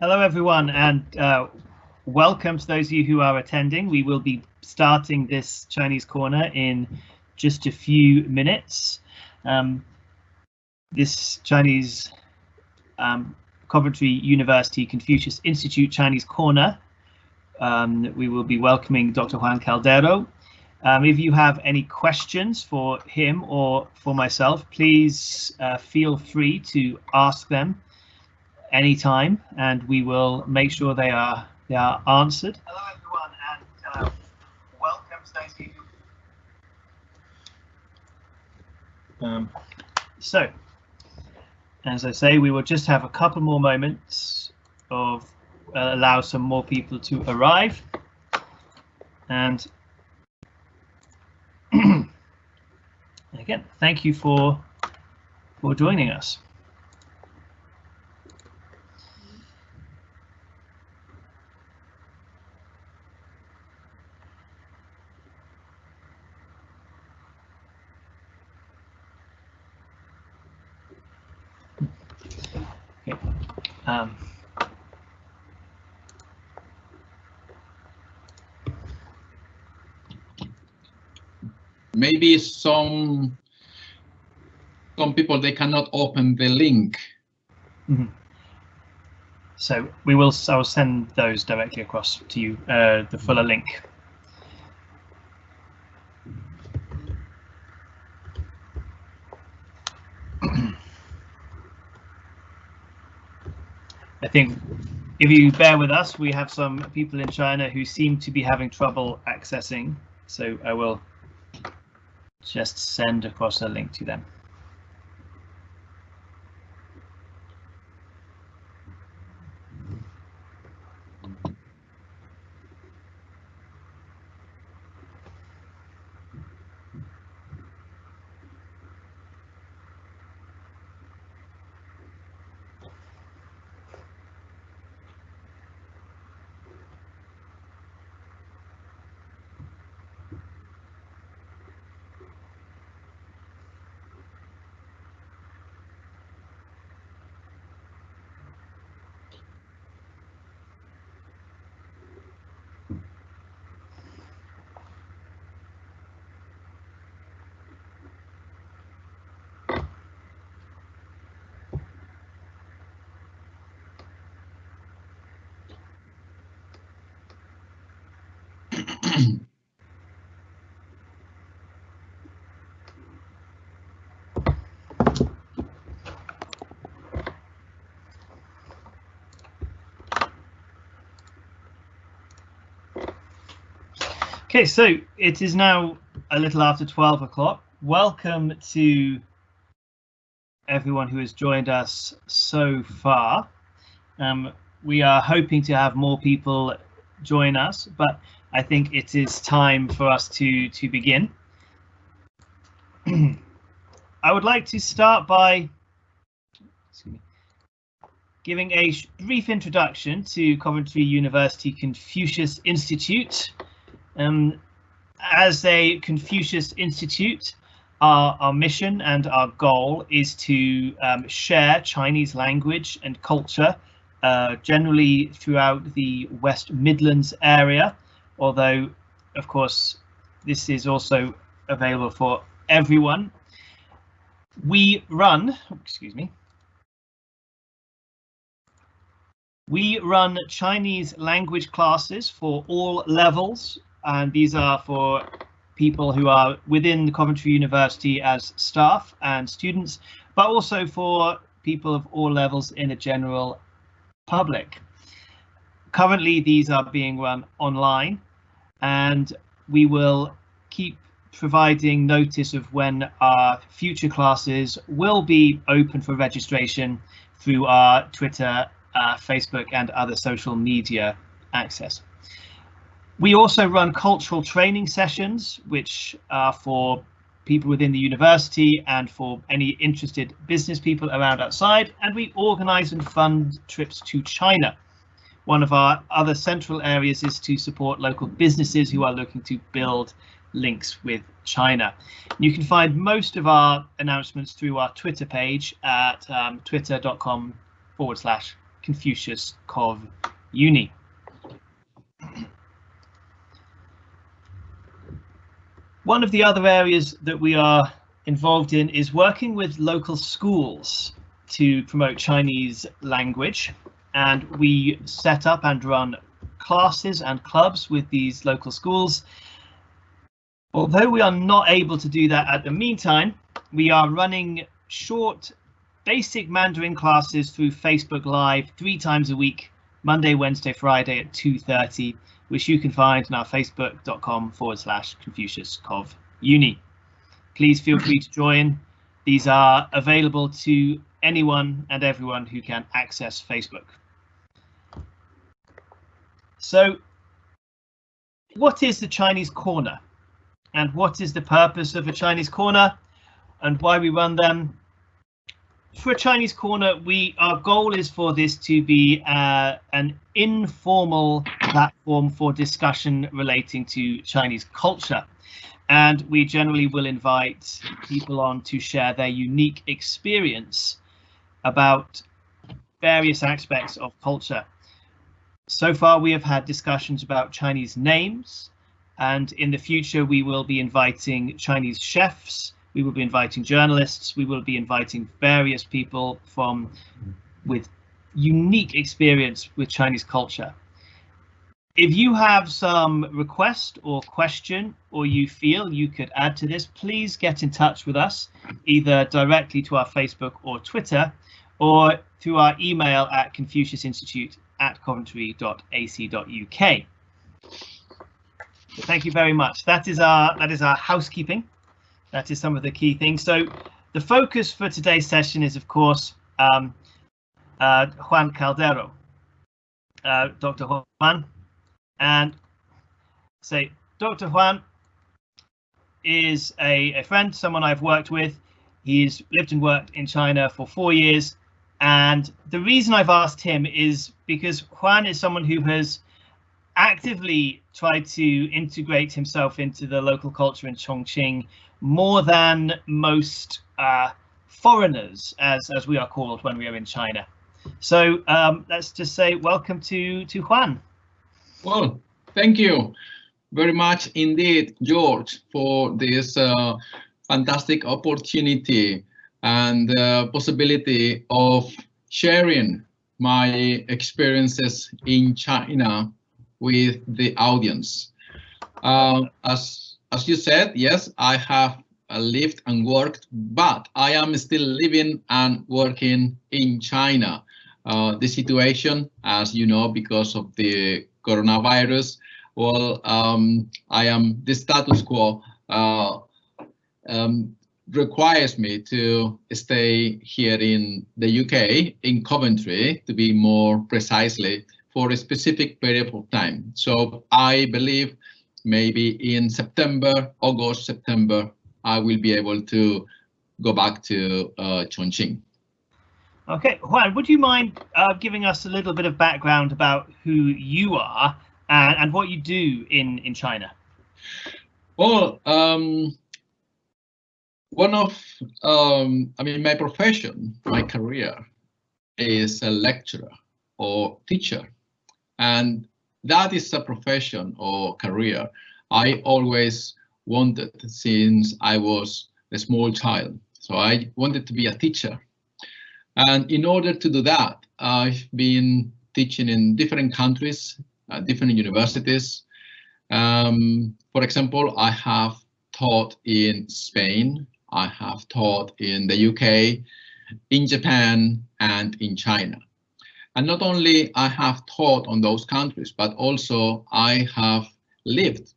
Hello, everyone, and welcome to those of you who are attending. We will be starting this Chinese Corner in just a few minutes. This Chinese Coventry University Confucius Institute Chinese Corner, we will be welcoming Dr. Juan Caldero. If you have any questions for him or for myself, please feel free to ask them anytime, and we will make sure they are answered. Hello, everyone, and welcome to those of you. So, as I say, we will just have a couple more moments of allow some more people to arrive, and again, thank you for joining us. Maybe some people, they cannot open the link. Mm-hmm. So I will send those directly across to you, the fuller link. I think if you bear with us, we have some people in China who seem to be having trouble accessing, so I will just send across a link to them. Okay, so it is now a little after 12 o'clock. Welcome to everyone who has joined us so far. We are hoping to have more people join us, but I think it is time for us to begin. I would like to start by giving a brief introduction to Coventry University Confucius Institute. As a Confucius Institute, our mission and our goal is to share Chinese language and culture generally throughout the West Midlands area, although of course this is also available for everyone. We run Chinese language classes for all levels, and these are for people who are within Coventry University as staff and students, but also for people of all levels in the general public. Currently, these are being run online, and we will keep providing notice of when our future classes will be open for registration through our Twitter, Facebook and other social media access. We also run cultural training sessions, which are for people within the university and for any interested business people around outside, and we organise and fund trips to China. One of our other central areas is to support local businesses who are looking to build links with China. You can find most of our announcements through our Twitter page at twitter.com/Confucius Confucius Cov Uni. One of the other areas that we are involved in is working with local schools to promote Chinese language, and we set up and run classes and clubs with these local schools. Although we are not able to do that at the meantime, we are running short basic Mandarin classes through Facebook Live 3 times a week, Monday, Wednesday, Friday at 2:30, which you can find on our facebook.com/ConfuciusCovUni. Please feel free to join. These are available to anyone and everyone who can access Facebook. So, what is the Chinese Corner? And what is the purpose of a Chinese Corner and why we run them? For a Chinese Corner, our goal is for this to be an informal platform for discussion relating to Chinese culture. And we generally will invite people on to share their unique experience about various aspects of culture. So far, we have had discussions about Chinese names, and in the future, we will be inviting Chinese chefs. We will be inviting journalists. We will be inviting various people with unique experience with Chinese culture. If you have some request or question, or you feel you could add to this, please get in touch with us, either directly to our Facebook or Twitter, or through our email at confuciusinstitute@coventry.ac.uk. Thank you very much. That is our housekeeping. That is some of the key things. So the focus for today's session is, of course, Juan Caldero, Dr. Juan. And say Dr. Juan is a friend, someone I've worked with. He's lived and worked in China for 4 years. And the reason I've asked him is because Juan is someone who has actively tried to integrate himself into the local culture in Chongqing more than most foreigners, as we are called when we are in China. So let's just say welcome to Juan. Well, thank you very much indeed, George, for this fantastic opportunity and possibility of sharing my experiences in China with the audience. As you said, yes, I have lived and worked, but I am still living and working in China. The situation, as you know, because of the coronavirus, well, the status quo requires me to stay here in the UK, in Coventry, to be more precisely, for a specific period of time. So I believe maybe in August, September, I will be able to go back to Chongqing. Okay, Juan, would you mind giving us a little bit of background about who you are and what you do in China? Well, my profession, my career is a lecturer or teacher. And that is a profession or career I always wanted since I was a small child. So I wanted to be a teacher. And in order to do that, I've been teaching in different countries, different universities. For example, I have taught in Spain, I have taught in the UK, in Japan, and in China. And not only I have taught on those countries, but also I have lived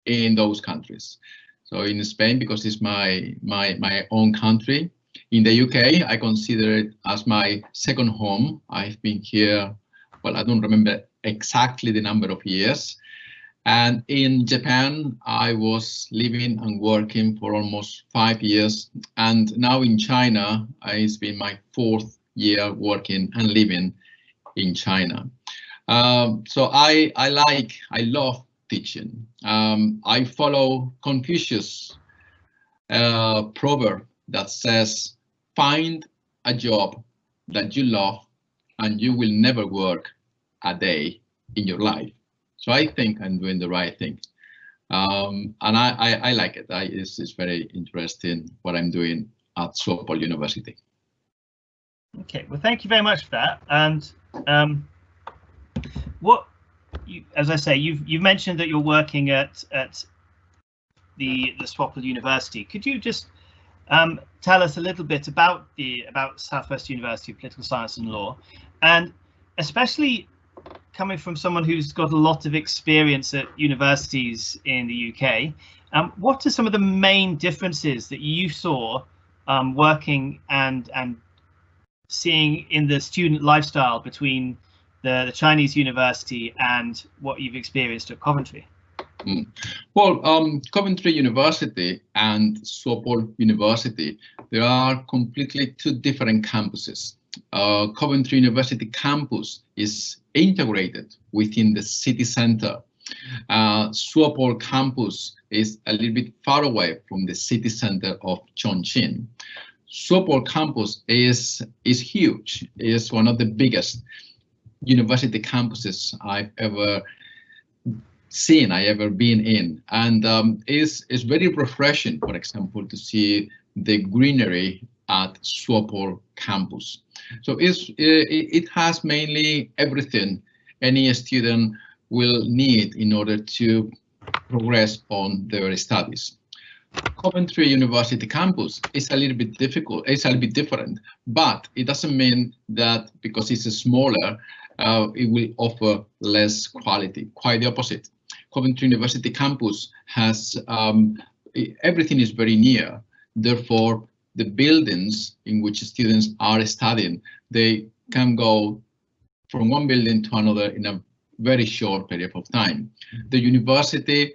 in those countries. So in Spain, because it's my own country. In the UK, I consider it as my second home. I've been here, well, I don't remember exactly the number of years. And in Japan, I was living and working for almost 5 years. And now in China, it's been my 4th year working and living in China. So I love teaching. I follow Confucius' proverb that says, find a job that you love and you will never work a day in your life. So I think I'm doing the right thing. And I like it. It's very interesting what I'm doing at Sopol University. Okay, well, thank you very much for that. And as I say, you've mentioned that you're working at the Sopol University. Could you just tell us a little bit about Southwest University of Political Science and Law, and especially coming from someone who's got a lot of experience at universities in the UK, what are some of the main differences that you saw working and seeing in the student lifestyle between the Chinese university and what you've experienced at Coventry? Well, Coventry University and Sopol University, there are completely two different campuses. Coventry University campus is integrated within the city center. Sopol campus is a little bit far away from the city center of Chongqing. Sopol campus is huge. It is one of the biggest university campuses I've ever seen, I ever been in, and it's very refreshing, for example, to see the greenery at Sopol campus. So it has mainly everything any student will need in order to progress on their studies. Coventry University campus is a little bit difficult, it's a little bit different, but it doesn't mean that because it's smaller, it will offer less quality. Quite the opposite. Coventry University campus has everything is very near. Therefore, the buildings in which students are studying, they can go from one building to another in a very short period of time. The university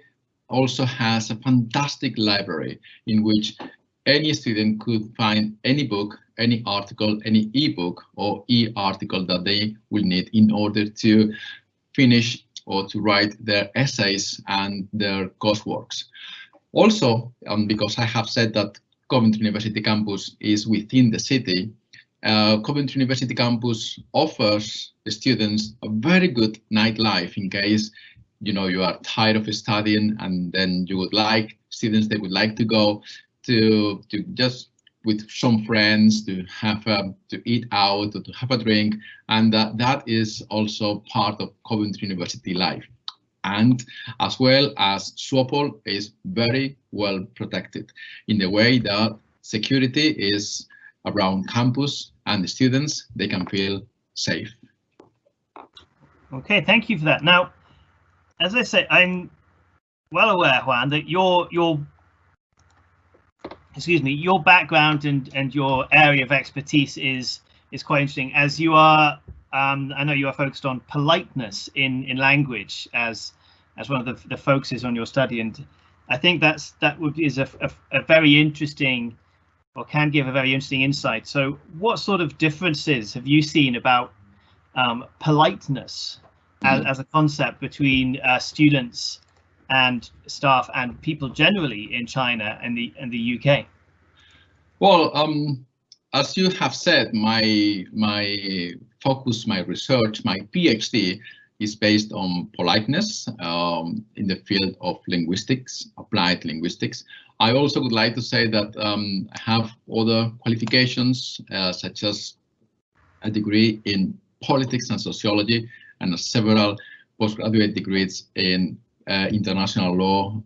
also has a fantastic library in which any student could find any book, any article, any ebook or e-article that they will need in order to finish or to write their essays and their courseworks. Also, because I have said that Coventry University campus is within the city, Coventry University campus offers the students a very good nightlife in case you are tired of studying and then you would like students, they would like to go to just with some friends to have to eat out or to have a drink, and that is also part of Coventry University life. And as well as Sopol is very well protected in the way that security is around campus and the students, they can feel safe. Okay, thank you for that. Now, as I say, I'm well aware, Juan, that your background and your area of expertise is quite interesting, as you are I know you are focused on politeness in language as one of the focuses on your study, and I think is a very interesting, or can give a very interesting insight. So what sort of differences have you seen about politeness as a concept between students and staff and people generally in China and the UK? Well, as you have said, my focus, my research, my PhD is based on politeness in the field of linguistics, applied linguistics. I also would like to say that I have other qualifications such as a degree in politics and sociology and several postgraduate degrees in international law,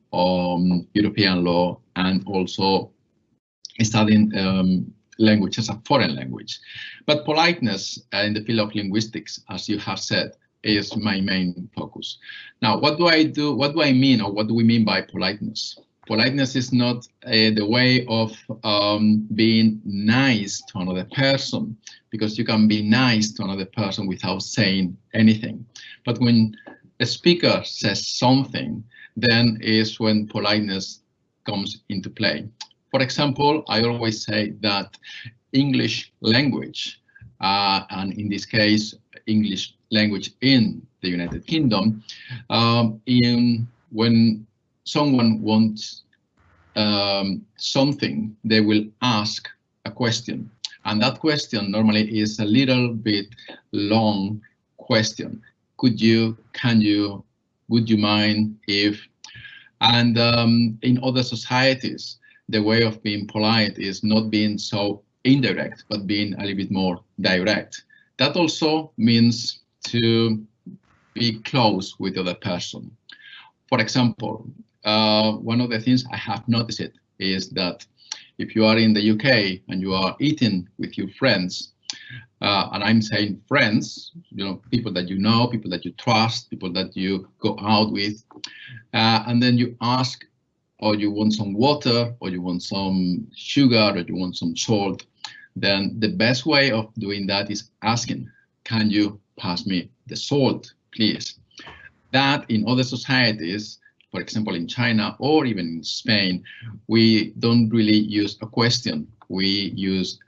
European law, and also studying language as a foreign language. But politeness in the field of linguistics, as you have said, is my main focus. Now, what do I do? What do I mean, or what do we mean by politeness? Politeness is not the way of being nice to another person, because you can be nice to another person without saying anything. But when a speaker says something, then is when politeness comes into play. For example, I always say that English language, and in this case, English language in the United Kingdom, when someone wants something, they will ask a question. And that question normally is a little bit long question. Could you, can you, would you mind if? And in other societies, the way of being polite is not being so indirect, but being a little bit more direct. That also means to be close with the other person. For example, one of the things I have noticed is that if you are in the UK and you are eating with your friends, and I'm saying friends, you know, people that you know, people that you trust, people that you go out with, and then you ask, or you want some water, or you want some sugar, or you want some salt, then the best way of doing that is asking, can you pass me the salt, please? That in other societies, for example, in China or even in Spain, we don't really use a question. We use,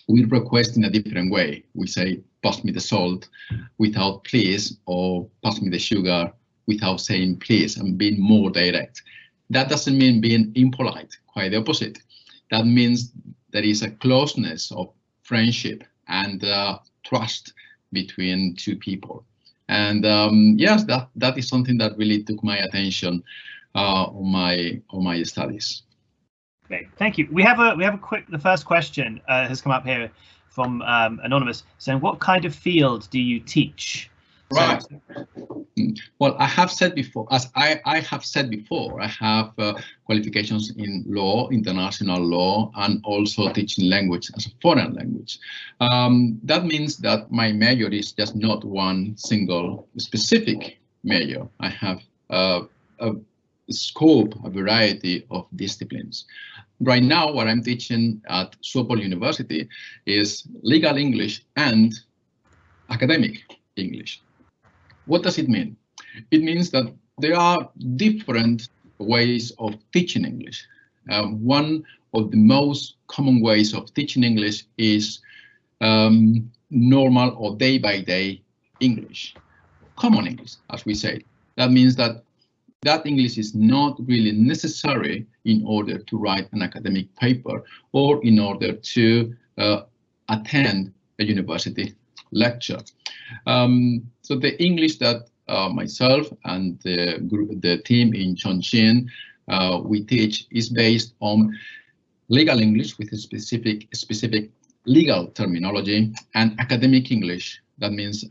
we request in a different way. We say, pass me the salt without please, or pass me the sugar without saying please, and being more direct. That doesn't mean being impolite, quite the opposite. That means there is a closeness of friendship and trust between two people. And yes, that is something that really took my attention on my studies. Great, thank you. We have a quick. The first question has come up here from anonymous, saying, "What kind of field do you teach?" Right. Well, I have said before, as I have said before, I have qualifications in law, international law, and also teaching language as a foreign language. That means that my major is just not one single specific major. I have a scope, a variety of disciplines. Right now, what I'm teaching at Sopol University is legal English and academic English. What does it mean? It means that there are different ways of teaching English. One of the most common ways of teaching English is normal or day-by-day English, common English, as we say. That means that English is not really necessary in order to write an academic paper or in order to attend a university lecture. So the English that myself and the team in Chongqing we teach is based on legal English with a specific legal terminology, and academic English. That means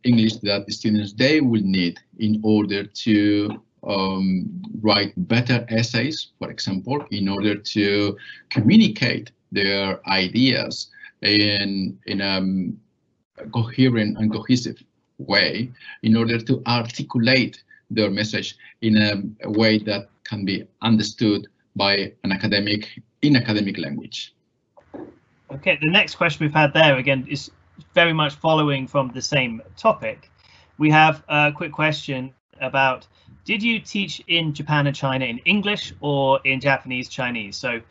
English that the students they will need in order to write better essays, for example, in order to communicate their ideas in a coherent and cohesive way, in order to articulate their message in a way that can be understood by an academic in academic language. Okay, the next question we've had there again is very much following from the same topic. We have a quick question about, did you teach in Japan and China in English or in Japanese Chinese? So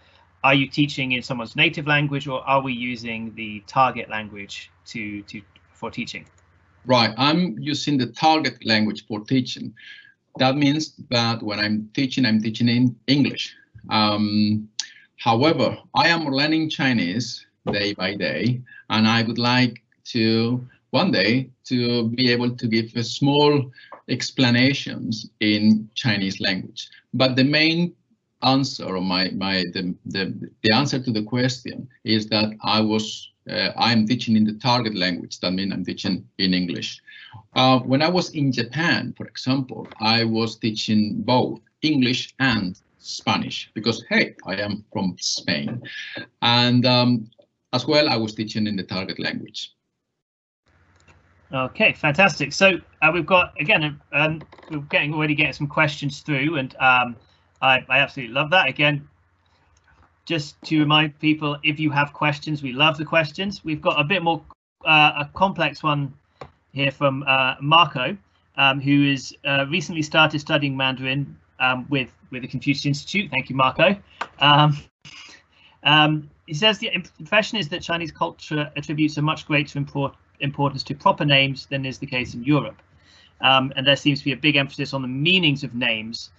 are you teaching in someone's native language, or are we using the target language for teaching? Right, I'm using the target language for teaching. That means that when I'm teaching in English. However, I am learning Chinese day by day, and I would like to one day to be able to give a small explanations in Chinese language. But the main answer, or the answer to the question is that I'm teaching in the target language. That means I'm teaching in English. When I was in Japan, for example, I was teaching both English and Spanish because, hey, I am from Spain. And as well, I was teaching in the target language. Okay, fantastic. So we've got, again, we're already getting some questions through, and I absolutely love that. Again, just to remind people, if you have questions, we love the questions. We've got a bit more a complex one here from Marco, who has recently started studying Mandarin with the Confucius Institute. Thank you, Marco. He says the impression is that Chinese culture attributes a much greater importance to proper names than is the case in Europe. And there seems to be a big emphasis on the meanings of names.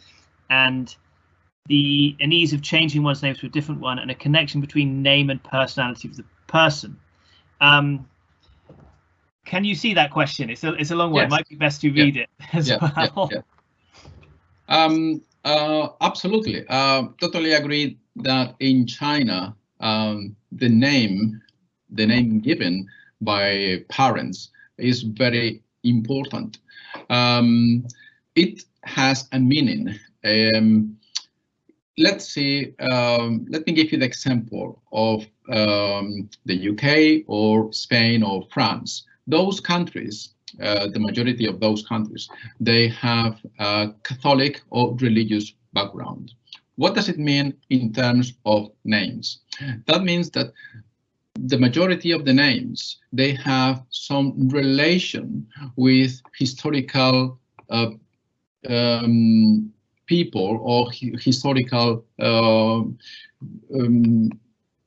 And an ease of changing one's name to a different one, and a connection between name and personality of the person. Can you see that question? It's a long one. Yes. It might be best to read it as well. Absolutely. Totally agree that in China, the name given by parents is very important. It has a meaning. Let's see. Let me give you the example of the UK or Spain or France. Those countries, the majority of those countries, they have a Catholic or religious background. What does it mean in terms of names? That means that the majority of the names, they have some relation with historical people or historical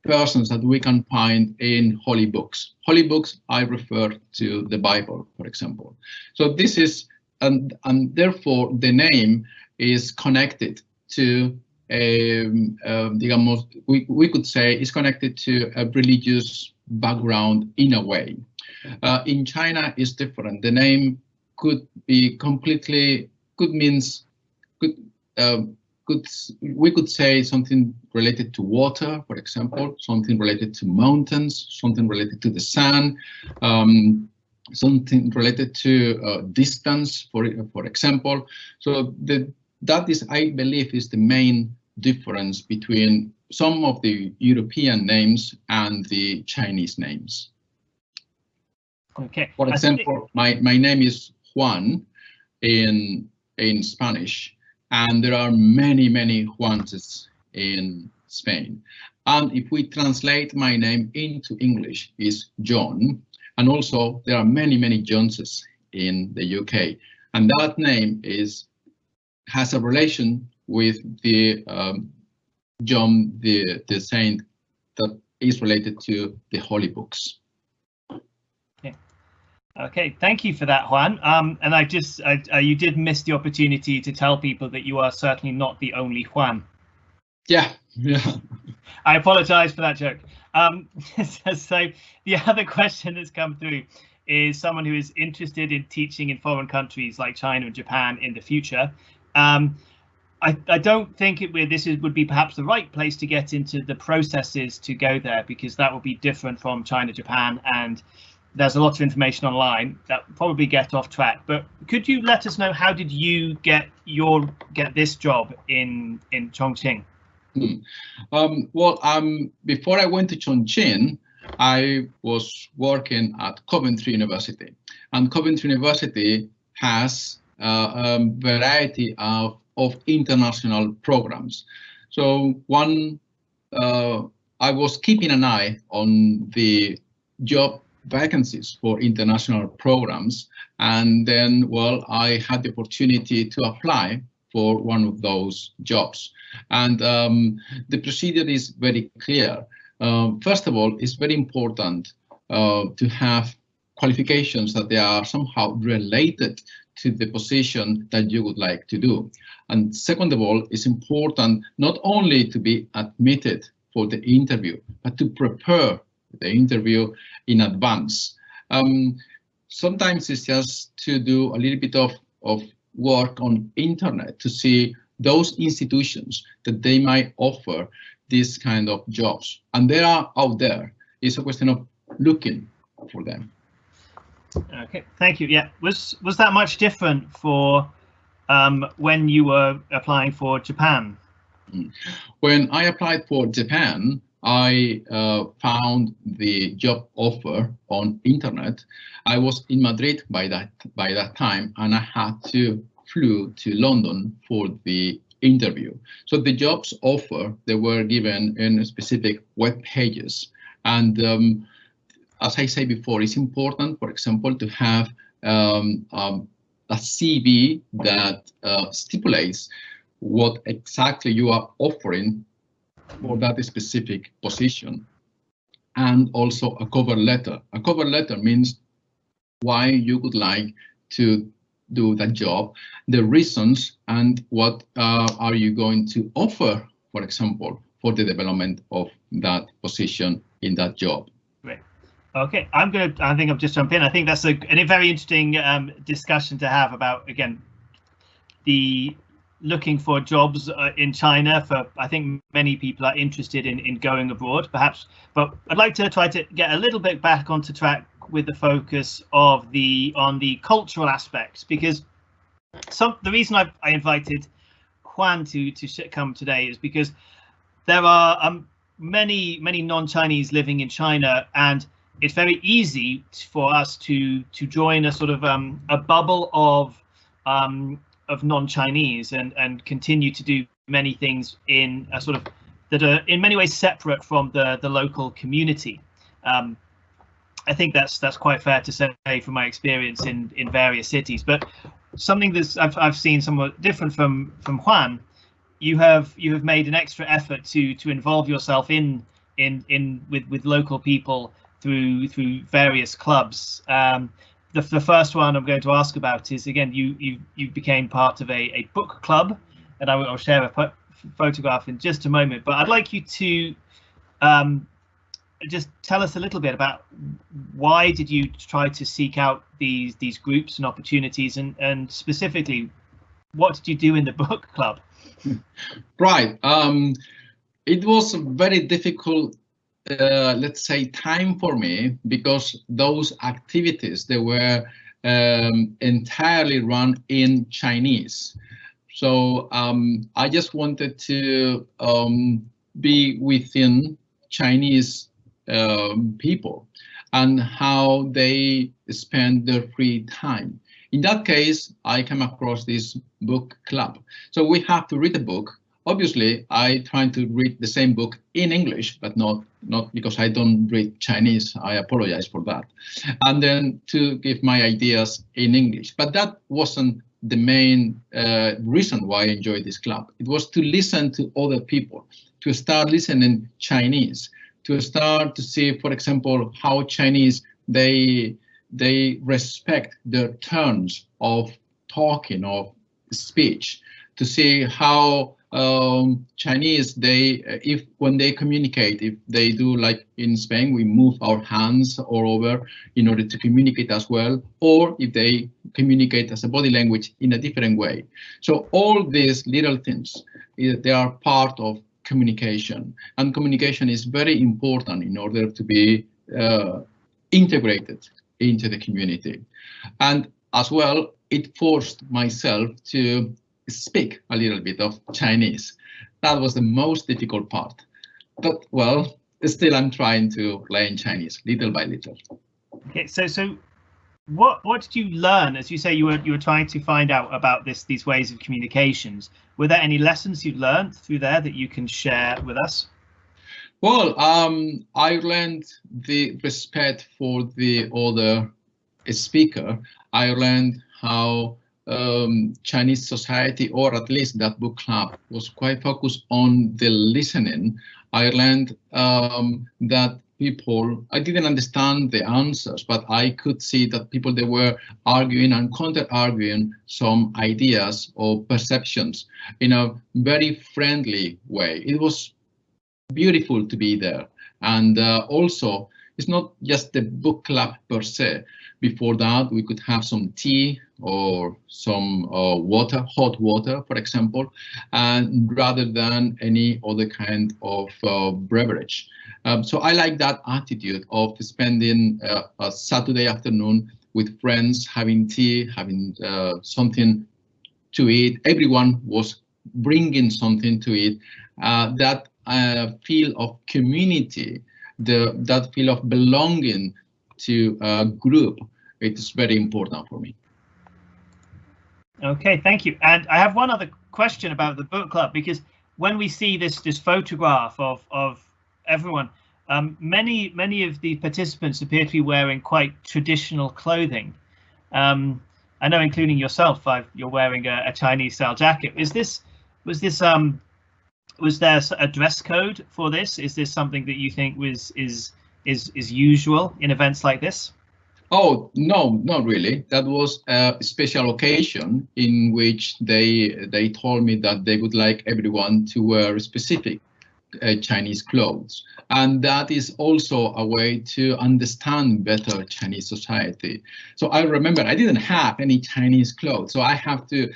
persons that we can find in holy books. Holy books, I refer to the Bible, for example. So this is, and therefore the name is connected to digamos, we could say it's connected to a religious background in a way. In China, it's different. The name could be completely, we could say something related to water, for example, something related to mountains, something related to the sun, something related to distance, for example. So that is, I believe, is the main difference between some of the European names and the Chinese names. Okay. For example, my name is Juan in Spanish, and there are many Juanses in Spain. And if we translate my name into English, is John, and also there are many Joneses in the UK, and that name has a relation with the John the saint that is related to the holy books. Okay, thank you for that, Juan. And you did miss the opportunity to tell people that you are certainly not the only Juan. Yeah. I apologize for that joke. So the other question that's come through is someone who is interested in teaching in foreign countries like China and Japan in the future. I don't think this would be perhaps the right place to get into the processes to go there, because that would be different from China, Japan, and there's a lot of information online that probably get off track. But could you let us know, how did you get this job in Chongqing? Before I went to Chongqing, I was working at Coventry University, and Coventry University has a variety of international programs. So I was keeping an eye on the job vacancies for international programs, and then I had the opportunity to apply for one of those jobs. And the procedure is very clear. First of all, it's very important to have qualifications that they are somehow related to the position that you would like to do. And second of all, it's important not only to be admitted for the interview, but to prepare the interview in advance. Sometimes it's just to do a little bit of work on internet to see those institutions that they might offer this kind of jobs, and they are out there. It's a question of looking for them. Okay, thank you. Yeah, was that much different for when you were applying for Japan? When I applied for Japan, I found the job offer on internet. I was in Madrid by that time, and I had to flew to London for the interview. So the jobs offer, they were given in specific web pages. And as I said before, it's important, for example, to have a CV that stipulates what exactly you are offering for that specific position, and also a cover letter. A cover letter means why you would like to do that job, the reasons, and what are you going to offer, for example, for the development of that position in that job. Great. Okay, I think I'll just jump in. I think that's a very interesting discussion to have about, again, the looking for jobs in China. For I think many people are interested in going abroad, perhaps, but I'd like to try to get a little bit back onto track with the focus of on the cultural aspects, because the reason I invited Juan to come today is because there are many non-Chinese living in China, and it's very easy for us to join a sort of a bubble of non-Chinese and continue to do many things in a sort of that are in many ways separate from the local community. I think that's quite fair to say from my experience in various cities. But something that I've seen somewhat different from Juan, you have made an extra effort to involve yourself with local people through various clubs. The first one I'm going to ask about is, again, you became part of a book club, and I'll share a photograph in just a moment. But I'd like you to just tell us a little bit about why did you try to seek out these groups and opportunities, and specifically, what did you do in the book club? Right. It was a very difficult, let's say, time for me, because those activities, they were entirely run in Chinese. So I just wanted to be within Chinese people and how they spend their free time. In that case, I came across this book club. So we have to read a book. Obviously, I try to read the same book in English, but not because I don't read Chinese. I apologize for that. And then to give my ideas in English. But that wasn't the main reason why I enjoyed this club. It was to listen to other people, to start listening Chinese, to start to see, for example, how Chinese, they respect their turns of talking, of speech, to see how Chinese, when they communicate, if they do like in Spain, we move our hands all over in order to communicate as well, or if they communicate as a body language in a different way. So all these little things, they are part of communication, and communication is very important in order to be integrated into the community. And as well, it forced myself to speak a little bit of Chinese. That was the most difficult part. But well, still I'm trying to learn Chinese little by little. Okay, so what did you learn? As you say, you were trying to find out about these ways of communications. Were there any lessons you learned through there that you can share with us? Well, I learned the respect for the other speaker. I learned how Chinese society, or at least that book club, was quite focused on the listening. I learned that people, I didn't understand the answers, but I could see that people, they were arguing and counter-arguing some ideas or perceptions in a very friendly way. It was beautiful to be there. And also, it's not just the book club per se. Before that, we could have some tea or some water, hot water, for example, and rather than any other kind of beverage. So I like that attitude of spending a Saturday afternoon with friends, having tea, having something to eat. Everyone was bringing something to eat. That feel of community, that feel of belonging to a group, it is very important for me. Okay, thank you. And I have one other question about the book club, because when we see this photograph of everyone, many of the participants appear to be wearing quite traditional clothing. I know, including yourself, you're wearing a Chinese style jacket. Was there a dress code for this? Is this something that you think is usual in events like this? Oh, no, not really. That was a special occasion in which they told me that they would like everyone to wear specific Chinese clothes. And that is also a way to understand better Chinese society. So I remember I didn't have any Chinese clothes, so I have to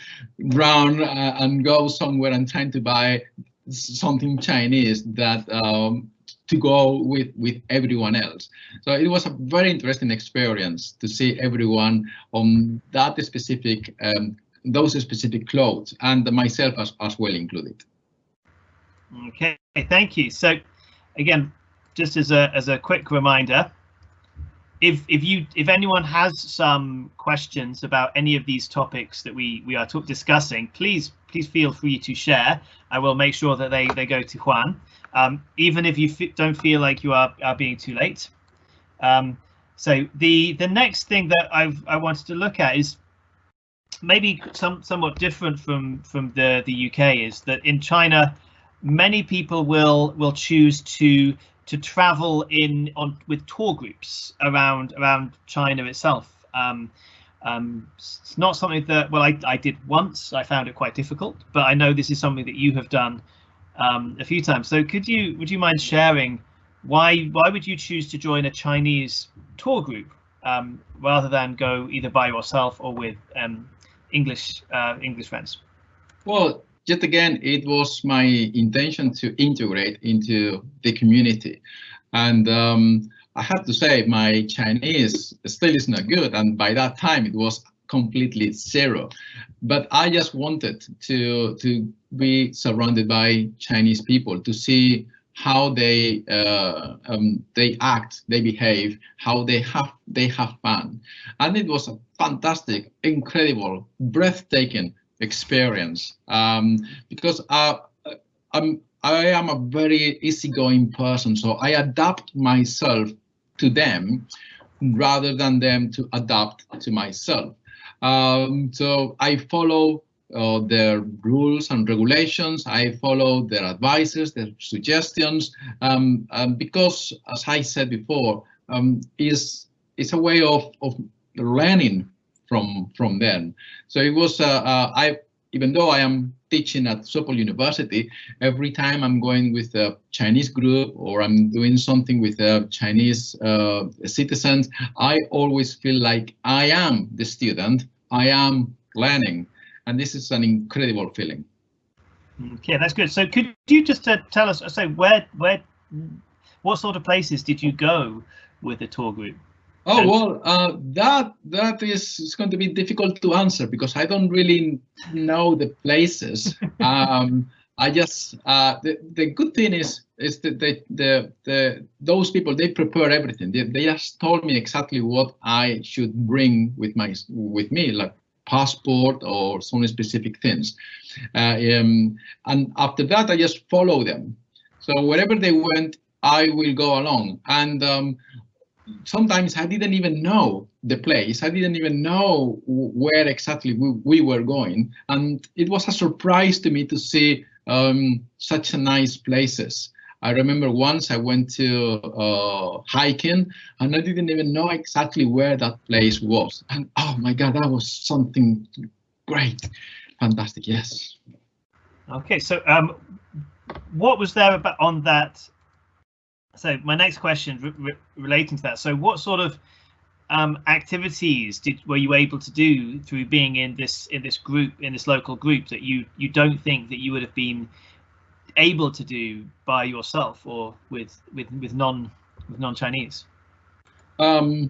run and go somewhere and trying to buy something Chinese that to go with everyone else. So it was a very interesting experience to see everyone on that specific those specific clothes, and myself as well included. Okay, thank you. So again, just as a quick reminder, if anyone has some questions about any of these topics that we are discussing, please feel free to share. I will make sure that they go to Juan, even if you don't feel like you are being too late. So the next thing that I wanted to look at is maybe somewhat different from the UK, is that in China, many people will choose to travel with tour groups around China itself. It's not something that, well, I did once. I found it quite difficult, but I know this is something that you have done a few times. So would you mind sharing why would you choose to join a Chinese tour group rather than go either by yourself or with English friends? Well, yet again, it was my intention to integrate into the community. And I have to say my Chinese still is not good. And by that time, it was completely zero. But I just wanted to be surrounded by Chinese people, to see how they act, they behave, how they have fun. And it was a fantastic, incredible, breathtaking experience, because I am a very easygoing person, so I adapt myself to them rather than them to adapt to myself. So I follow their rules and regulations. I follow their advices, their suggestions, because, as I said before, it's a way of learning from them. So it was even though I am teaching at Sopol University, every time I'm going with a Chinese group or I'm doing something with Chinese citizens, I always feel like I am the student, I am learning, and this is an incredible feeling. Okay, that's good. So could you just tell us, so what sort of places did you go with the tour group? Oh, well, that is going to be difficult to answer because I don't really know the places. I just the good thing is that those people, they prepare everything. They just told me exactly what I should bring with me, like passport or some specific things. And after that, I just follow them. So wherever they went, I will go along. And sometimes I didn't even know the place. I didn't even know where exactly we were going. And it was a surprise to me to see such nice places. I remember once I went to hiking and I didn't even know exactly where that place was. And oh my God, that was something great. Fantastic, yes. Okay, so what was there about on that? So my next question relating to that. So what sort of activities were you able to do through being in this group, in this local group, that you don't think that you would have been able to do by yourself or with non-Chinese? Well,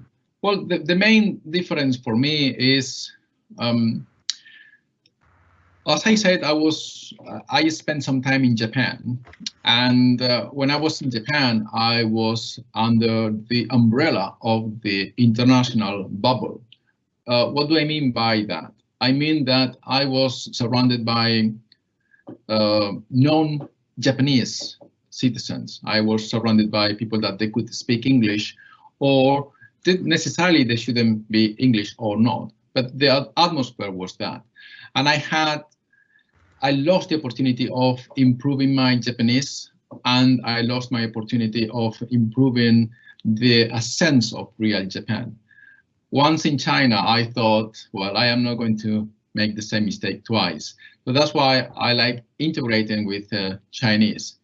the main difference for me is, as I said, I spent some time in Japan, and when I was in Japan, I was under the umbrella of the international bubble. What do I mean by that? I mean that I was surrounded by non-Japanese citizens. I was surrounded by people that they could speak English, or didn't necessarily they shouldn't be English or not, but the atmosphere was that. And I lost the opportunity of improving my Japanese, and I lost my opportunity of improving a sense of real Japan. once in China, I thought, well, I am not going to make the same mistake twice. So that's why I like integrating with Chinese.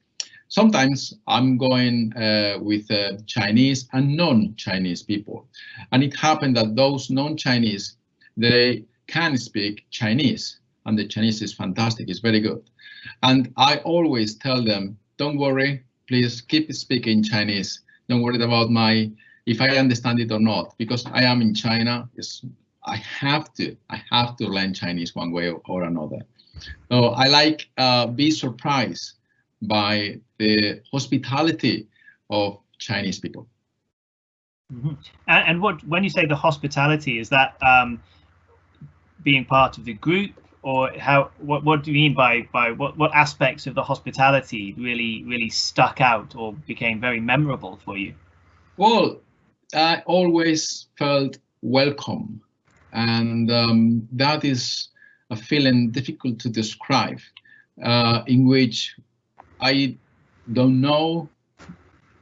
Sometimes I'm going with Chinese and non-Chinese people. And it happened that those non-Chinese, they can speak Chinese, and the Chinese is fantastic, it's very good. And I always tell them, don't worry, please keep speaking Chinese. Don't worry about if I understand it or not, because I am in China. I have to learn Chinese one way or another. So I like be surprised by the hospitality of Chinese people. Mm-hmm. And when you say the hospitality, is that being part of the group, or what do you mean by what aspects of the hospitality really stuck out or became very memorable for you? Well, I always felt welcome, and that is a feeling difficult to describe, in which I don't know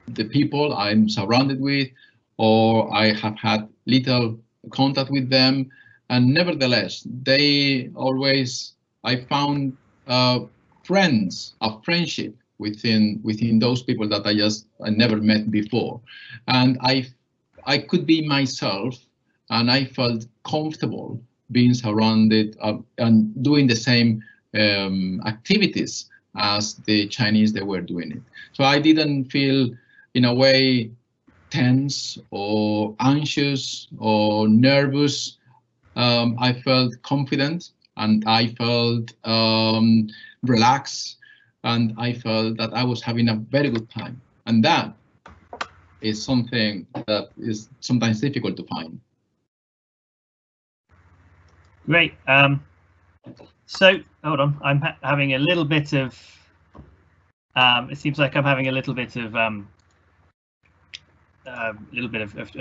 the people I'm surrounded with, or I have had little contact with them, and nevertheless, I found friends, a friendship within those people that I never met before, and I could be myself, and I felt comfortable being surrounded and doing the same activities as the Chinese they were doing it. So I didn't feel in a way tense or anxious or nervous. I felt confident, and I felt relaxed, and I felt that I was having a very good time. And that is something that is sometimes difficult to find. Great. So hold on, I'm having a little bit of. It seems like I'm having a little bit of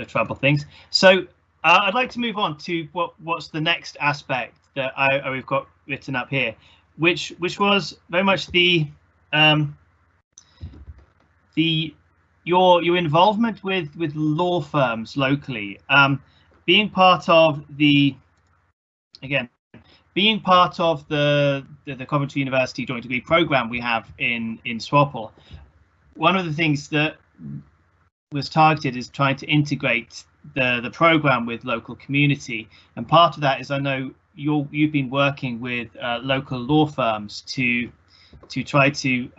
trouble things. So I'd like to move on to what's the next aspect that we've got written up here, which was very much your involvement with law firms locally, being part of the Coventry University Joint Degree Programme we have in SWAPL. One of the things that was targeted is trying to integrate the programme with local community, and part of that is I know you've been working with local law firms to try to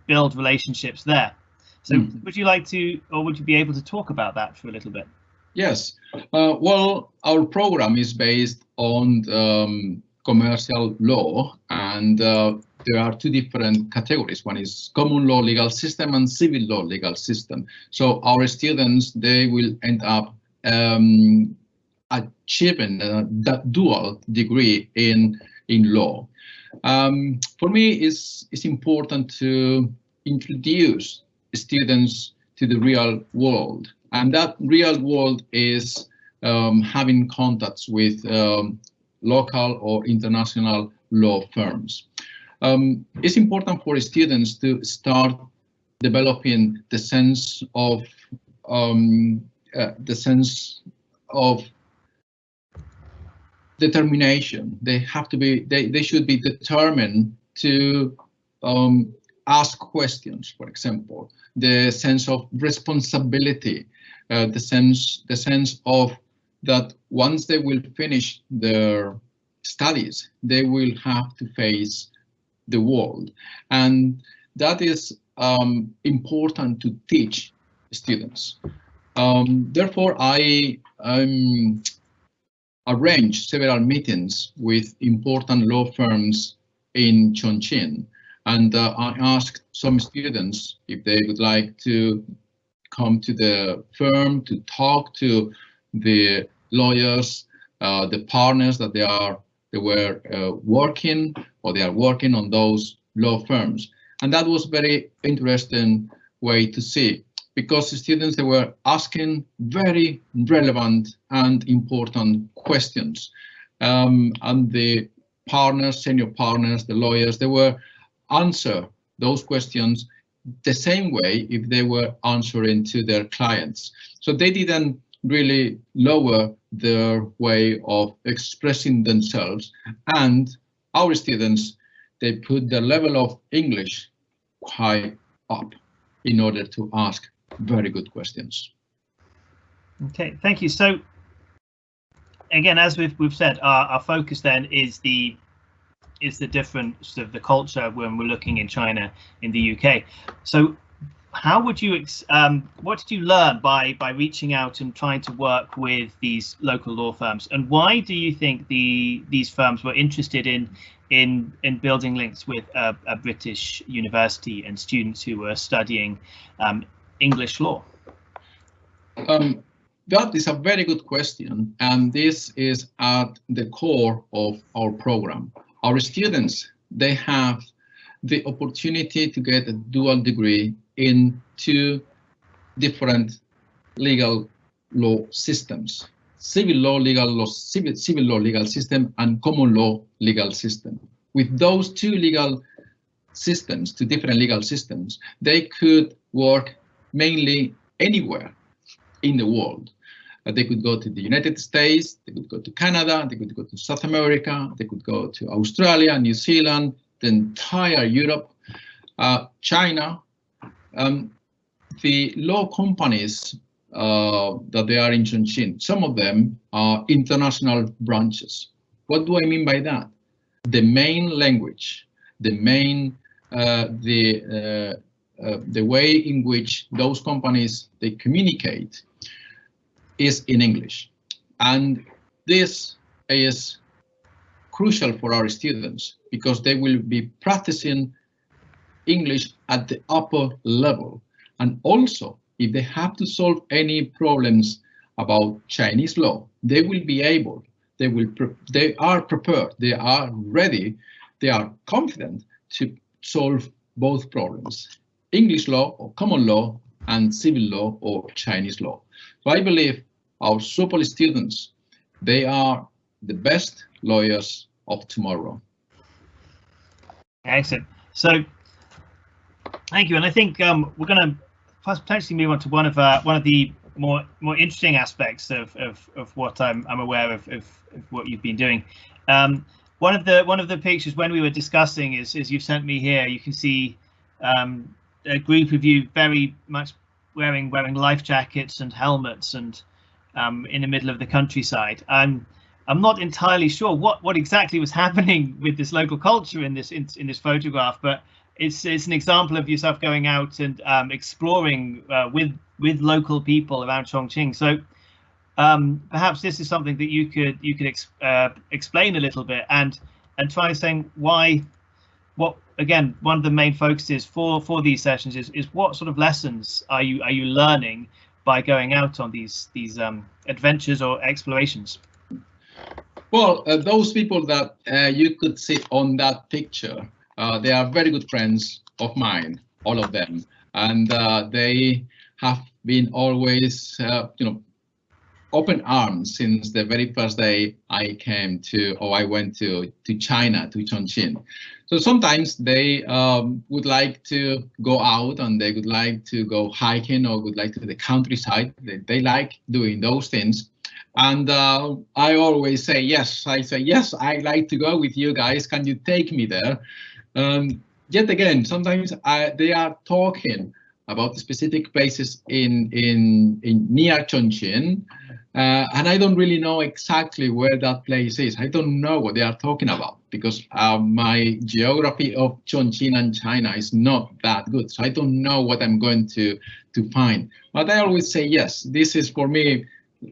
build relationships there. So would you like to, or would you be able to talk about that for a little bit? Yes. Well, our program is based on commercial law, and there are two different categories. One is common law legal system and civil law legal system. So our students, they will end up achieving that dual degree in law. For me, it's important to introduce students to the real world, and that real world is having contacts with local or international law firms. It's important for students to start developing the sense of determination. They should be determined to ask questions, for example, the sense of responsibility, the sense of that once they will finish their studies, they will have to face the world. And that is important to teach students. Therefore, I arranged several meetings with important law firms in Chongqing, and I asked some students if they would like to come to the firm to talk to the lawyers, the partners that they were working, or they are working on those law firms. And that was very interesting way to see, because the students, they were asking very relevant and important questions, and the partners, senior partners, the lawyers, they were answer those questions the same way if they were answering to their clients. So they didn't really lower their way of expressing themselves, and our students, they put the level of English high up in order to ask very good questions. Okay, thank you. So again, as we've said, our focus then is the difference of the culture when we're looking in China, in the UK. So how would you what did you learn by reaching out and trying to work with these local law firms, and why do you think these firms were interested in building links with a British university and students who were studying English law? That is a very good question, and this is at the core of our program. Our students, they have the opportunity to get a dual degree in 2 different legal law systems: civil law legal system and common law legal system. With those 2 legal systems, 2 different legal systems, they could work mainly anywhere in the world. They could go to the United States, they could go to Canada, they could go to South America, they could go to Australia, New Zealand, the entire Europe, China. The law companies that they are in Chongqing, some of them are international branches. What do I mean by that? The main language, the way in which those companies they communicate is in English, and this is crucial for our students because they will be practicing English at the upper level, and also if they have to solve any problems about Chinese law, they will be able, they are prepared, they are ready, they are confident to solve both problems: English law or common law and civil law or Chinese law. So I believe our super students, they are the best lawyers of tomorrow. Excellent. So thank you, and I think we're going to potentially move on to one of the more interesting aspects of what I'm aware of what you've been doing. One of the pictures when we were discussing is you've sent me here. You can see a group of you very much wearing life jackets and helmets and in the middle of the countryside. I'm not entirely sure what exactly was happening with this local culture in this photograph, but it's an example of yourself going out and exploring with local people around Chongqing. So perhaps this is something that you could explain a little bit and try saying what again, one of the main focuses for these sessions is what sort of lessons are you learning by going out on these adventures or explorations? Well, those people that you could see on that picture, they are very good friends of mine, all of them, and they have been always, open arms since the very first day I went to China, to Chongqing. So sometimes they would like to go out and they would like to go hiking or would like to the countryside. They like doing those things. And I always say yes. I say, yes, I like to go with you guys. Can you take me there? Yet again, sometimes they are talking about specific places in near Chongqing, and I don't really know exactly where that place is. I don't know what they are talking about because my geography of Chongqing and China is not that good, so I don't know what I'm going to find. But I always say yes. This is for me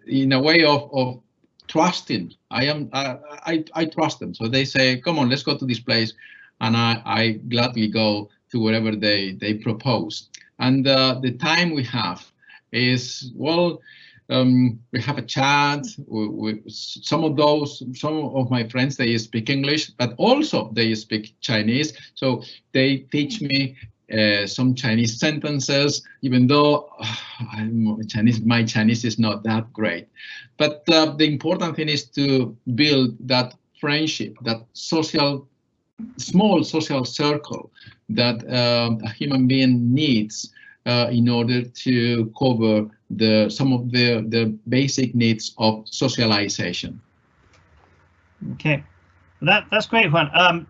in a way of trusting. I trust them, so they say, "Come on, let's go to this place," and I gladly go to wherever they propose. And the time we have is, well, we have a chat. Some of my friends, they speak English, but also they speak Chinese. So they teach me some Chinese sentences, even though my Chinese is not that great. But the important thing is to build that friendship, that small social circle that a human being needs in order to cover some of the basic needs of socialization. Okay, that's great, Juan.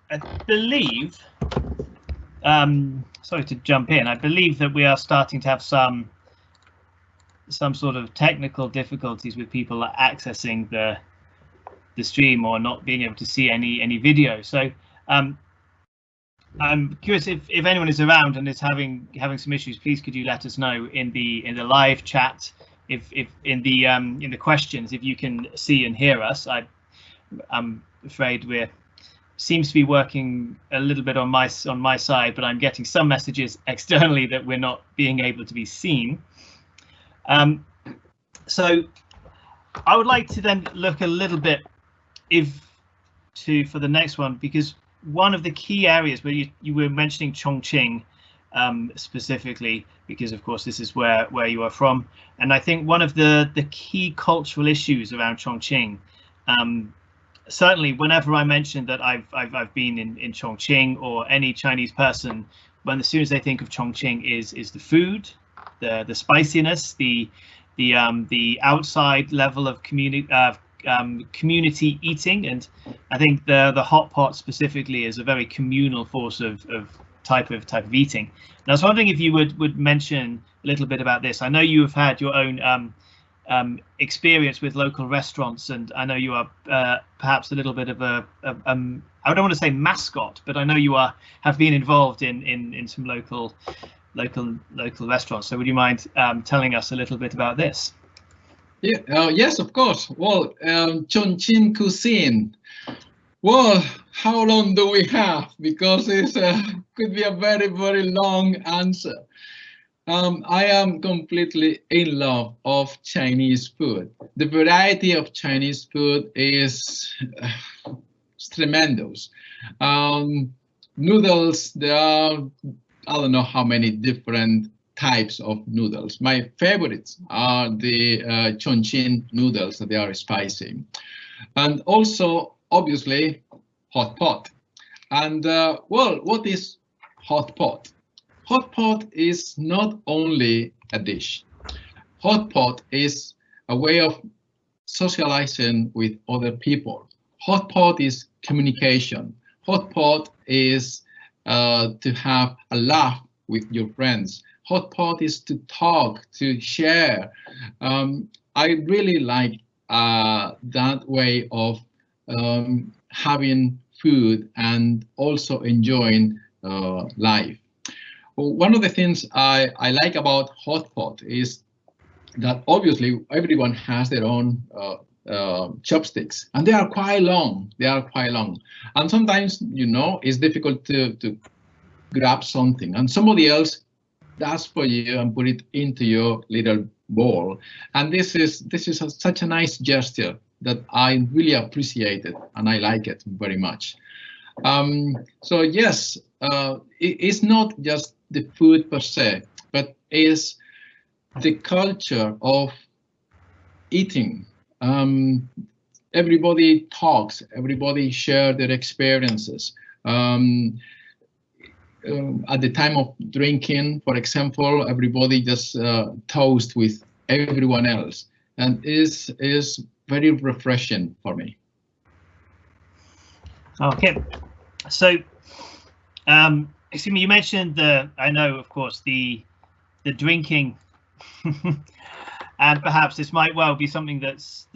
I believe, sorry to jump in, I believe that we are starting to have some sort of technical difficulties with people accessing the stream or not being able to see any video. So I'm curious if anyone is around and is having some issues. Please could you let us know in the live chat, if in the questions, if you can see and hear us. I'm afraid seems to be working a little bit on my side, but I'm getting some messages externally that we're not being able to be seen. So I would like to then look a little bit for the next one, because one of the key areas where you were mentioning Chongqing specifically, because of course this is where you are from, and I think one of the key cultural issues around Chongqing, certainly whenever I mention that I've been in Chongqing, or any Chinese person, as soon as they think of Chongqing is the food, the spiciness, the outside level of community eating, and I think the hot pot specifically is a very communal force of type of eating. And I was wondering if you would mention a little bit about this. I know you have had your own experience with local restaurants, and I know you are perhaps a little bit of I don't want to say mascot, but I know you have been involved in some local restaurants. So would you mind telling us a little bit about this? Yeah, yes, of course. Well, Chongqing cuisine. Well, how long do we have? Because it could be a very, very long answer. I am completely in love of Chinese food. The variety of Chinese food is tremendous. Noodles, there are, I don't know how many different types of noodles. My favorites are the Chongqing noodles. They are spicy. And also, obviously, hot pot. And well, what is hot pot? Hot pot is not only a dish. Hot pot is a way of socializing with other people. Hot pot is communication. Hot pot is to have a laugh with your friends. Hot pot is to talk, to share. I really like that way of having food and also enjoying life. One of the things I like about hot pot is that obviously everyone has their own chopsticks, and they are quite long. And sometimes, it's difficult to grab something, and somebody else does for you and put it into your little bowl. And this is such a nice gesture that I really appreciate it, and I like it very much. So yes, it's not just the food per se, but is the culture of eating. Everybody talks, everybody shares their experiences. At the time of drinking, for example, everybody just toast with everyone else, and is very refreshing for me. Okay, so excuse me, you mentioned I know, of course, the drinking, and perhaps this might well be something that's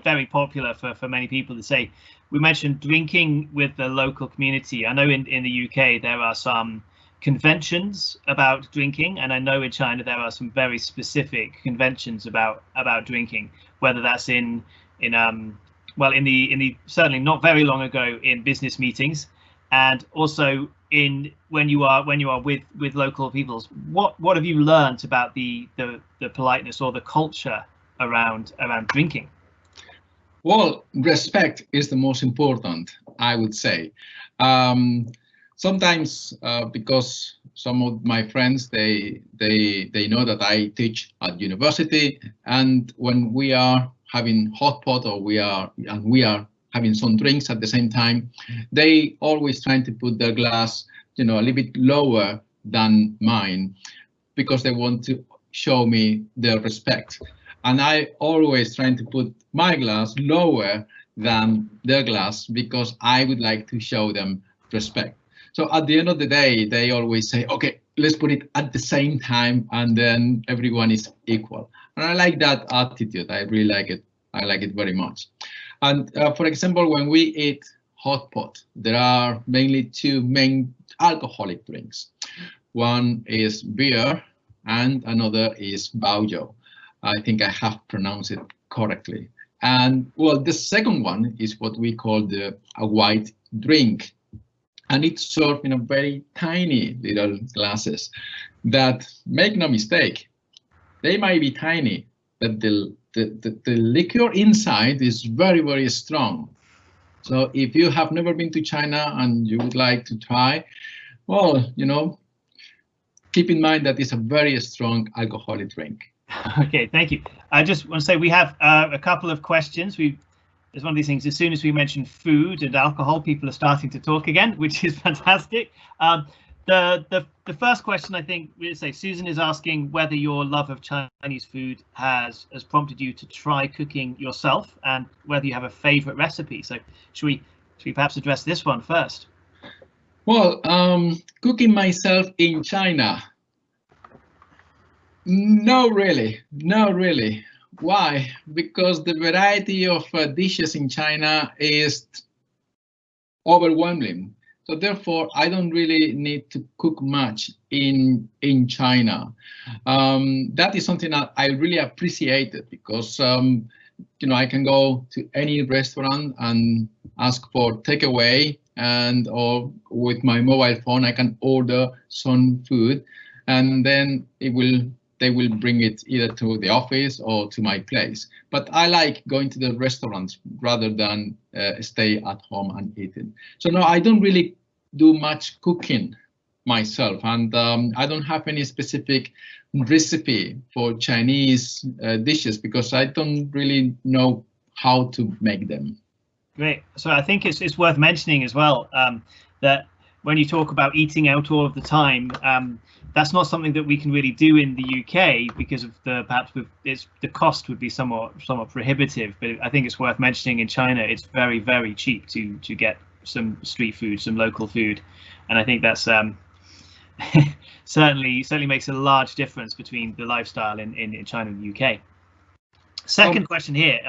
very popular for many people to say. We mentioned drinking with the local community. I know in the UK there are some conventions about drinking, and I know in China there are some very specific conventions about drinking, whether that's in the certainly not very long ago in business meetings, and also when you are with local peoples. What have you learned about the politeness or the culture around drinking? Well, respect is the most important, I would say. Sometimes because some of my friends, they know that I teach at university, and when we are having hot pot or we are having some drinks at the same time, they always trying to put their glass, a little bit lower than mine. because they want to show me their respect. And I always trying to put my glass lower than their glass because I would like to show them respect. So at the end of the day, they always say, okay, let's put it at the same time and then everyone is equal. And I like that attitude. I really like it. I like it very much. And for example, when we eat hot pot, there are mainly two main alcoholic drinks. One is beer and another is baoyo. I think I have pronounced it correctly. And well, the second one is what we call a white drink. And it's served in a very tiny little glasses that, make no mistake, they might be tiny, but the liquor inside is very, very strong. So if you have never been to China and you would like to try, well, you know, keep in mind that it's a very strong alcoholic drink. Okay, thank you. I just want to say we have a couple of questions. It's one of these things, as soon as we mention food and alcohol, people are starting to talk again, which is fantastic. The first question, I think, we say Susan is asking whether your love of Chinese food has prompted you to try cooking yourself and whether you have a favorite recipe. So should we perhaps address this one first? Well, cooking myself in China. No, really. Why? Because the variety of dishes in China is overwhelming. So therefore, I don't really need to cook much in China. That is something that I really appreciated because you know, I can go to any restaurant and ask for takeaway, and or with my mobile phone I can order some food, and then they will bring it either to the office or to my place. But I like going to the restaurants rather than stay at home and eating. So no, I don't really do much cooking myself, and I don't have any specific recipe for Chinese dishes because I don't really know how to make them. Great. So I think it's worth mentioning as well that when you talk about eating out all of the time, that's not something that we can really do in the UK because of the the cost would be somewhat prohibitive. But I think it's worth mentioning in China, it's very, very cheap to get some street food, some local food, and I think that's certainly makes a large difference between the lifestyle in China and the UK. Second question here,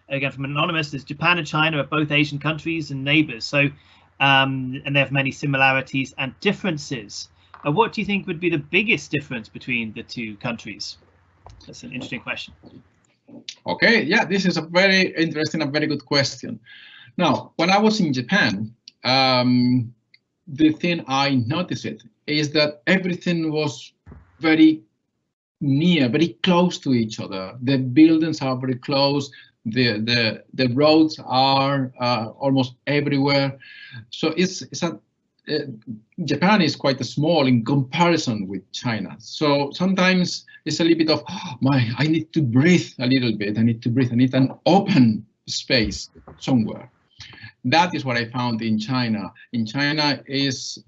again from Anonymous, is Japan and China are both Asian countries and neighbours, so and they have many similarities and differences. What do you think would be the biggest difference between the two countries? That's an interesting question. Okay, yeah, this is a very interesting and very good question. Now, when I was in Japan, the thing I noticed is that everything was very near, very close to each other. The buildings are very close. The roads are almost everywhere. So Japan is quite small in comparison with China. So sometimes it's a little bit of, I need to breathe a little bit. I need an open space somewhere. That is what I found in China. In China is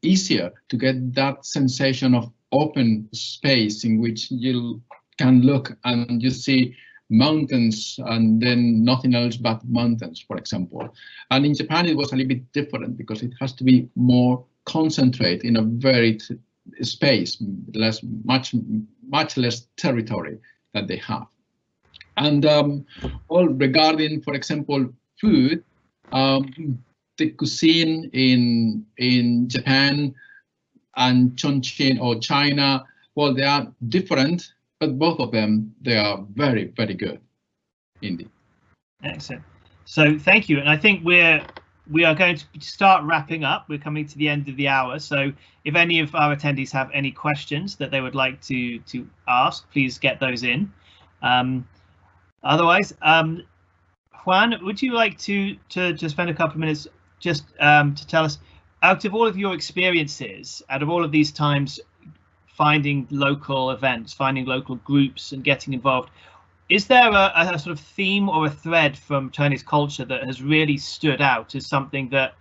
easier to get that sensation of open space in which you can look and you see mountains and then nothing else but mountains, for example. And in Japan it was a little bit different because it has to be more concentrated in a very space, much less territory that they have. And all regarding, for example, food, the cuisine in Japan and Chongqing or China, well, they are different, but both of them, they are very, very good indeed. Excellent. So thank you. And I think we are going to start wrapping up. We're coming to the end of the hour. So if any of our attendees have any questions that they would like to ask, please get those in. Otherwise, Juan, would you like to spend a couple of minutes just to tell us, out of all of your experiences, out of all of these times finding local events, finding local groups and getting involved, is there a sort of theme or a thread from Chinese culture that has really stood out as something that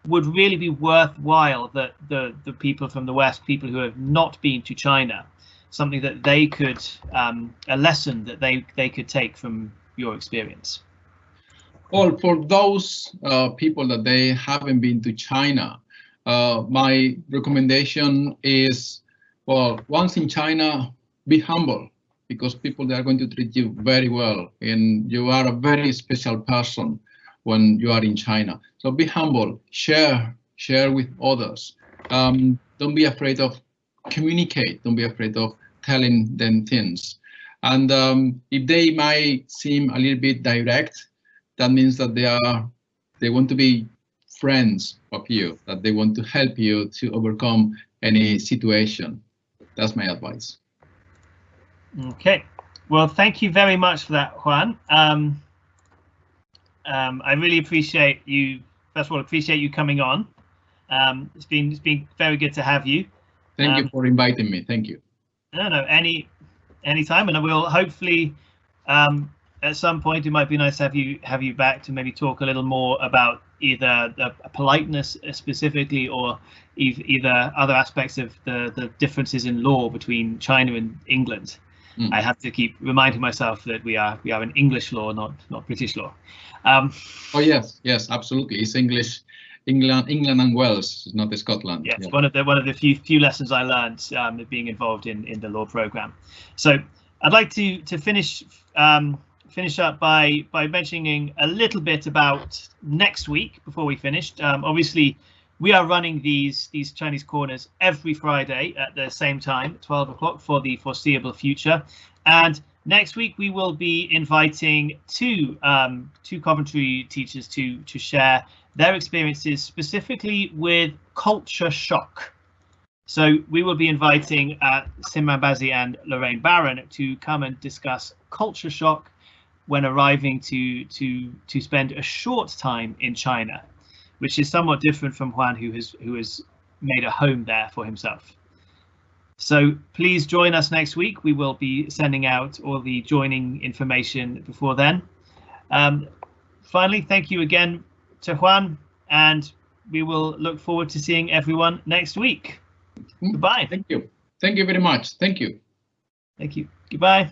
would really be worthwhile, that the people from the West, people who have not been to China, something that they could, a lesson that they could take from your experience? Well, for those people that they haven't been to China, my recommendation is, well, once in China, be humble, because people, they are going to treat you very well, and you are a very special person when you are in China. So be humble, share with others. Don't be afraid of communicate. Don't be afraid of telling them things. And if they might seem a little bit direct, that means that they want to be friends of you, that they want to help you to overcome any situation. That's my advice. Okay, well, thank you very much for that, Juan. I really appreciate you. First of all, appreciate you coming on. It's been very good to have you. Thank you for inviting me. Thank you. No, anytime, and I will hopefully at some point it might be nice to have you back to maybe talk a little more about either the politeness specifically, or either other aspects of the differences in law between China and England. I have to keep reminding myself that we are in English law, not British law. Oh yes, absolutely. It's English, England and Wales, not Scotland. Yes, yeah. One of the few lessons I learned being involved in the law program. So I'd like to finish up by mentioning a little bit about next week before we finished. Obviously, we are running these Chinese corners every Friday at the same time, 12 o'clock, for the foreseeable future. And next week we will be inviting two Coventry teachers to share their experiences specifically with culture shock. So we will be inviting Simran Bazi and Lorraine Barron to come and discuss culture shock when arriving to spend a short time in China, which is somewhat different from Juan, who has made a home there for himself. So please join us next week. We will be sending out all the joining information before then. Finally, thank you again to Juan, and we will look forward to seeing everyone next week. Goodbye. Thank you. Thank you very much. Thank you. Thank you. Goodbye.